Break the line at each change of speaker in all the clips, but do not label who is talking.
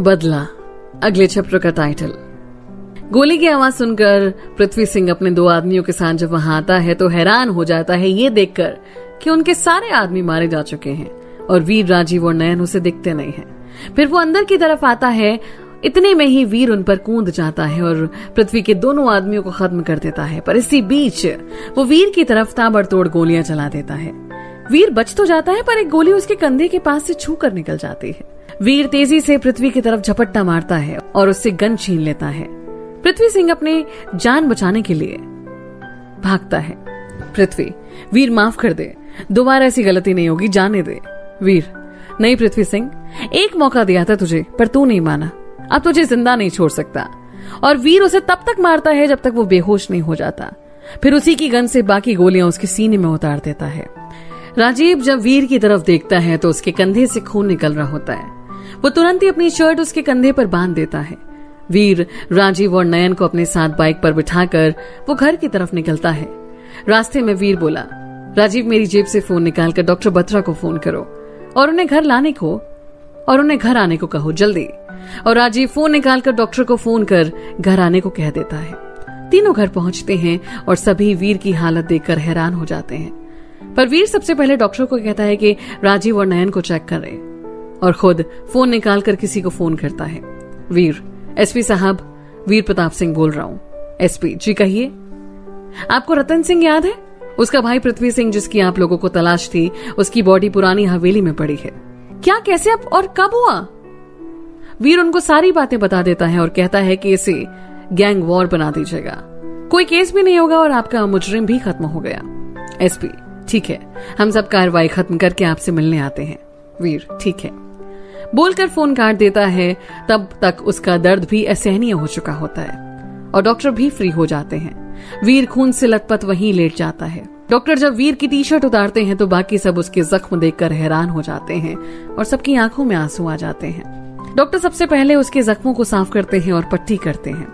बदला अगले चैप्टर का टाइटल। गोली की आवाज सुनकर पृथ्वी सिंह अपने 2 आदमियों के साथ जब वहां आता है तो हैरान हो जाता है ये देखकर कि उनके सारे आदमी मारे जा चुके हैं और वीर, राजीव और नयन उसे दिखते नहीं हैं। फिर वो अंदर की तरफ आता है, इतने में ही वीर उन पर कूद जाता है और पृथ्वी के दोनों आदमियों को खत्म कर देता है। पर इसी बीच वो वीर की तरफ ताबड़तोड़ गोलियां चला देता है। वीर बच तो जाता है पर एक गोली उसके कंधे के पास से छू कर निकल जाती है। वीर तेजी से पृथ्वी की तरफ झपट्टा मारता है और उससे गन छीन लेता है। पृथ्वी सिंह अपने जान बचाने के लिए भागता है। पृथ्वी, वीर माफ कर दे, दोबारा ऐसी गलती नहीं होगी, जाने दे। वीर, नहीं पृथ्वी सिंह, एक मौका दिया था तुझे पर तू नहीं माना, अब तुझे जिंदा नहीं छोड़ सकता। और वीर उसे तब तक मारता है जब तक वो बेहोश नहीं हो जाता। फिर उसी की गन से बाकी गोलियां उसके सीने में उतार देता है। राजीव जब वीर की तरफ देखता है तो उसके कंधे से खून निकल रहा होता है। वो तुरंत ही अपनी शर्ट उसके कंधे पर बांध देता है। वीर, राजीव और नयन को अपने साथ बाइक पर बिठाकर वो घर की तरफ निकलता है। रास्ते में वीर बोला, राजीव मेरी जेब से फोन निकालकर डॉक्टर बत्रा को फोन करो और उन्हें घर आने को कहो जल्दी। और राजीव फोन निकालकर डॉक्टर को फोन कर घर आने को कह देता है। तीनों घर पहुंचते हैं और सभी वीर की हालत देखकर हैरान हो जाते हैं। पर वीर सबसे पहले डॉक्टर को कहता है कि राजीव और नयन को चेक करें और खुद फोन निकालकर किसी को फोन करता है। वीर, एसपी साहब, वीर प्रताप सिंह बोल रहा हूँ। एसपी जी कहिए। आपको रतन सिंह याद है? उसका भाई पृथ्वी सिंह जिसकी आप लोगों को तलाश थी, उसकी बॉडी पुरानी हवेली में पड़ी है। क्या, कैसे, अब और कब हुआ? वीर उनको सारी बातें बता देता है और कहता है कि इसे गैंग वॉर बना दीजिएगा, कोई केस भी नहीं होगा और आपका मुजरिम भी खत्म हो गया। एसपी ठीक है, हम सब कार्रवाई खत्म करके आपसे मिलने आते हैं। वीर ठीक है बोलकर फोन काट देता है। तब तक उसका दर्द भी असहनीय हो चुका होता है और डॉक्टर भी फ्री हो जाते हैं। वीर खून से लथपथ वहीं लेट जाता है। डॉक्टर जब वीर की टी शर्ट उतारते हैं तो बाकी सब उसके जख्म देखकर हैरान हो जाते हैं और सबकी आंखों में आंसू आ जाते हैं। डॉक्टर सबसे पहले उसके जख्मों को साफ करते हैं और पट्टी करते हैं।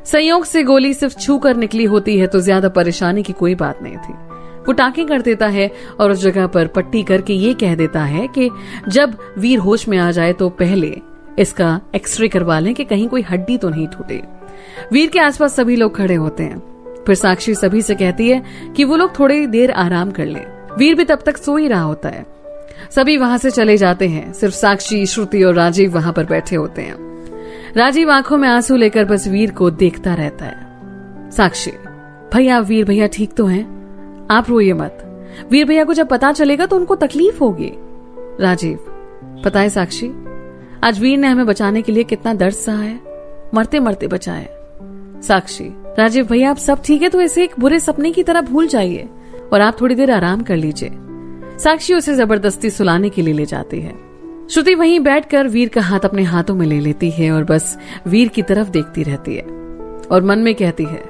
संयोग से गोली सिर्फ छू कर निकली होती है तो ज्यादा परेशानी की कोई बात नहीं थी। वो टाँके कर देता है और उस जगह पर पट्टी करके ये कह देता है कि जब वीर होश में आ जाए तो पहले इसका एक्सरे करवा लें कि कहीं कोई हड्डी तो नहीं टूटे। वीर के आसपास सभी लोग खड़े होते हैं। फिर साक्षी सभी से कहती है कि वो लोग थोड़ी देर आराम कर लें। वीर भी तब तक सो ही रहा होता है। सभी वहां से चले जाते हैं। सिर्फ साक्षी, श्रुति और राजीव वहां पर बैठे होते हैं। राजीव आंखों में आंसू लेकर बस वीर को देखता रहता है। साक्षी, भैया, वीर भैया ठीक तो हैं? आप रोइए मत, वीर भैया को जब पता चलेगा तो उनको तकलीफ होगी। राजीव, पता है साक्षी, आज वीर ने हमें बचाने के लिए कितना दर्द सहा है, मरते मरते बचाए। साक्षी, राजीव भैया आप सब ठीक है तो इसे एक बुरे सपने की तरह भूल जाइए और आप थोड़ी देर आराम कर लीजिए। साक्षी उसे जबरदस्ती सुलाने के लिए ले जाती है। श्रुति वहीं बैठकर वीर का हाथ अपने हाथों में ले लेती है और बस वीर की तरफ देखती रहती है और मन में कहती है,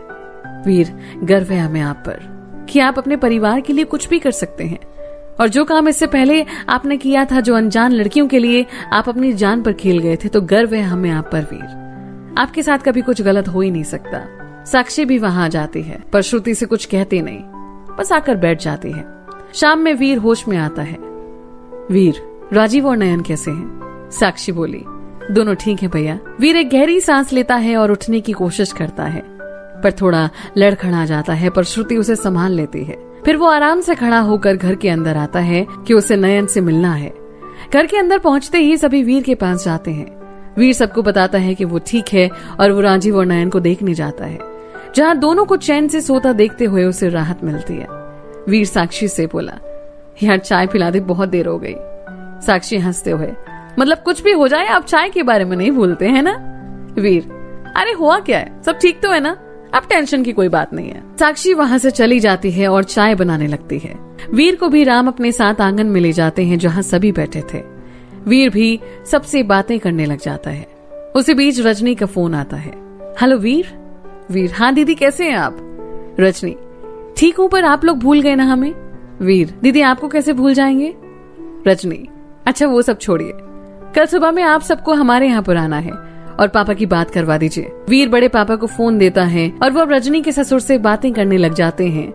वीर, गर्व है हमें आप पर कि आप अपने परिवार के लिए कुछ भी कर सकते हैं और जो काम इससे पहले आपने किया था, जो अनजान लड़कियों के लिए आप अपनी जान पर खेल गए थे, तो गर्व है हमें आप पर वीर। आपके साथ कभी कुछ गलत हो ही नहीं सकता। साक्षी भी वहां आ जाती है पर श्रुति से कुछ कहती नहीं, बस आकर बैठ जाती है। शाम में वीर होश में आता है। वीर, राजीव और नयन कैसे हैं? साक्षी बोली, दोनों ठीक है भैया। वीर एक गहरी सांस लेता है और उठने की कोशिश करता है पर थोड़ा लड़खड़ा जाता है, पर श्रुति उसे संभाल लेती है। फिर वो आराम से खड़ा होकर घर के अंदर आता है कि उसे नयन से मिलना है। घर के अंदर पहुंचते ही सभी वीर के पास जाते हैं। वीर सबको बताता है कि वो ठीक है और वो राजीव और नयन को देखने जाता है। जहां दोनों को चैन से सोता देखते हुए उसे राहत मिलती है। वीर साक्षी से बोला, यार चाय पिला दे, बहुत देर हो गई। साक्षी हंसते हुए, मतलब कुछ भी हो जाए आप चाय के बारे में नहीं भूलते हैं ना? वीर, अरे हुआ क्या है, सब ठीक तो है ना, अब टेंशन की कोई बात नहीं है। साक्षी वहां से चली जाती है और चाय बनाने लगती है। वीर को भी राम अपने साथ आंगन में ले जाते हैं जहां सभी बैठे थे। वीर भी सबसे बातें करने लग जाता है। उसी बीच रजनी का फोन आता है। हेलो वीर। वीर, हाँ दीदी कैसे हैं आप? रजनी, ठीक हूँ पर आप लोग भूल गए ना हमें। वीर, दीदी आपको कैसे भूल जाएंगे? रजनी, अच्छा वो सब छोड़िए, कल सुबह में आप सबको हमारे यहाँ पर आना है और पापा की बात करवा दीजिए। वीर बड़े पापा को फोन देता है और वो अब रजनी के ससुर से बातें करने लग जाते हैं।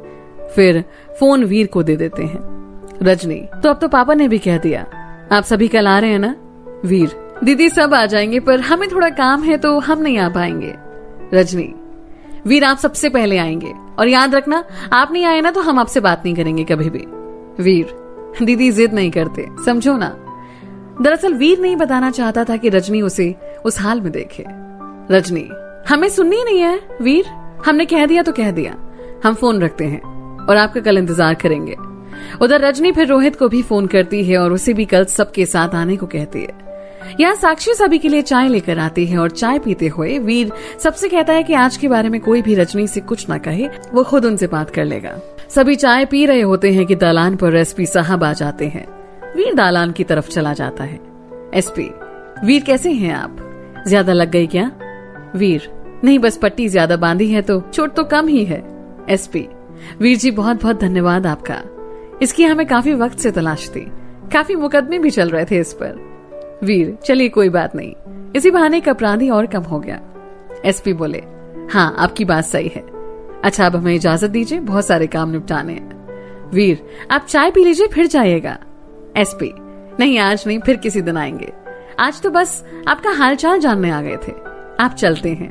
फिर फोन वीर को दे देते हैं। रजनी, तो अब तो पापा ने भी कह दिया, आप सभी कल आ रहे हैं ना? वीर, दीदी सब आ जाएंगे पर हमें थोड़ा काम है तो हम नहीं आ पाएंगे। रजनी, वीर आप सबसे पहले आएंगे और याद रखना आप नहीं आए ना तो हम आपसे बात नहीं करेंगे कभी भी। वीर, दीदी जिद नहीं करते, समझो ना। दरअसल वीर नहीं बताना चाहता था कि रजनी उसे उस हाल में देखे। रजनी, हमें सुननी ही नहीं है वीर, हमने कह दिया तो कह दिया, हम फोन रखते हैं और आपका कल इंतजार करेंगे। उधर रजनी फिर रोहित को भी फोन करती है और उसे भी कल सबके साथ आने को कहती है। यहाँ साक्षी सभी के लिए चाय लेकर आती है और चाय पीते हुए वीर सबसे कहता है कि आज के बारे में कोई भी रजनी से कुछ ना कहे, वो खुद उनसे बात कर लेगा। सभी चाय पी रहे होते हैं कि दालान पर एसपी साहब आ जाते हैं। वीर दालान की तरफ चला जाता है। एसपी, वीर कैसे हैं आप? ज्यादा लग गई क्या? वीर, नहीं बस पट्टी ज्यादा बांधी है तो चोट तो कम ही है। एसपी, वीर जी बहुत बहुत धन्यवाद आपका, इसकी हमें काफी वक्त से तलाश थी, काफी मुकदमे भी चल रहे थे इस पर। वीर, चलिए कोई बात नहीं, इसी बहाने एक अपराधी और कम हो गया। एसपी बोले, हाँ आपकी बात सही है। अच्छा अब हमें इजाजत दीजिए, बहुत सारे काम निपटाने हैं। वीर, आप चाय पी लीजिए फिर जाइएगा। एसपी, नहीं आज नहीं, फिर किसी दिन आएंगे, आज तो बस आपका हालचाल जानने आ गए थे, आप चलते हैं।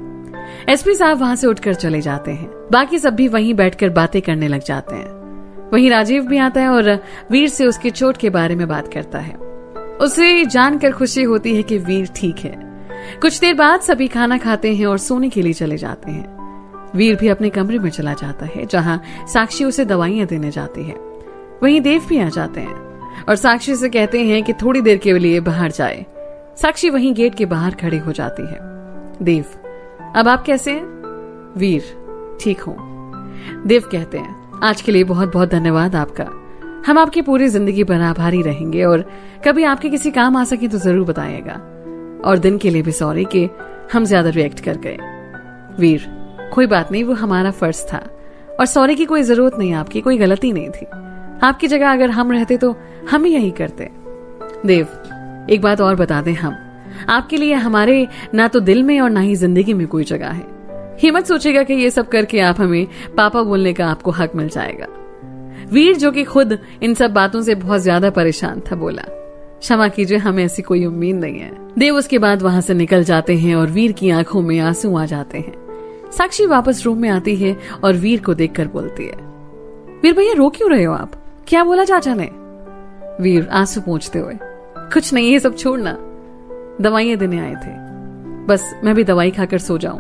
एसपी साहब वहां से उठकर चले जाते हैं। बाकी सब भी वहीं बैठकर बातें करने लग जाते हैं। वहीं राजीव भी आता है और वीर से उसकी चोट के बारे में बात करता है। उसे जानकर खुशी होती है कि वीर ठीक है। कुछ देर बाद सभी खाना खाते हैं और सोने के लिए चले जाते हैं। वीर भी अपने कमरे में चला जाता है जहां साक्षी उसे दवाइयां देने जाती है। वहीं देव भी आ जाते हैं और साक्षी से कहते हैं कि थोड़ी देर के लिए बाहर जाए। साक्षी वहीं गेट के बाहर खड़ी हो जाती है। देव, अब आप कैसे हैं? वीर, ठीक हूं। देव कहते हैं, आज के लिए बहुत बहुत धन्यवाद आपका, हम आपकी पूरी जिंदगी पर आभारी रहेंगे और कभी आपके किसी काम आ सके तो जरूर बताइएगा। और दिन के लिए भी सॉरी कि हम ज्यादा रिएक्ट कर गए। वीर, कोई बात नहीं, वो हमारा फर्ज था और सॉरी की कोई जरूरत नहीं, आपकी कोई गलती नहीं थी। आपकी जगह अगर हम रहते तो हम ही यही करते। देव, एक बात और बता दें, हम आपके लिए हमारे ना तो दिल में और ना ही जिंदगी में कोई जगह है। हिम्मत सोचेगा कि ये सब करके आप हमें पापा बोलने का आपको हक मिल जाएगा। वीर जो कि खुद इन सब बातों से बहुत ज्यादा परेशान था बोला, क्षमा कीजिए, हमें ऐसी कोई उम्मीद नहीं है। देव उसके बाद वहां से निकल जाते हैं और वीर की आंखों में आंसू आ जाते हैं। साक्षी वापस रूम में आती है और वीर को देखकर बोलती है, वीर भैया रो क्यों रहे हो आप? क्या बोला चाचा ने? वीर आंसू पोंछते हुए, कुछ नहीं, ये सब छोड़ना, दवाइयां देने आए थे, बस मैं भी दवाई खाकर सो जाऊं।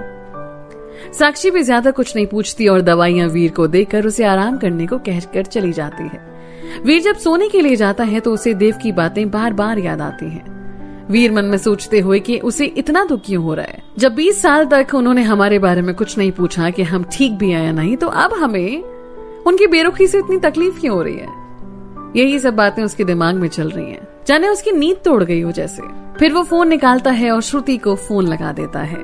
साक्षी भी ज्यादा कुछ नहीं पूछती और दवाइयां वीर को देकर उसे आराम करने को कहकर चली जाती है। वीर जब सोने के लिए जाता है तो उसे देव की बातें बार बार याद आती हैं। वीर मन में सोचते हुए कि उसे इतना दुख क्यों हो रहा है। जब 20 साल तक उन्होंने हमारे बारे में कुछ नहीं पूछा कि हम ठीक भी हैं या नहीं, तो अब हमें उनकी बेरुखी से इतनी तकलीफ क्यों हो रही है? यही सब बातें उसके दिमाग में चल रही हैं, जाने उसकी नींद तोड़ गई हो जैसे। फिर वो फोन निकालता है और श्रुति को फोन लगा देता है।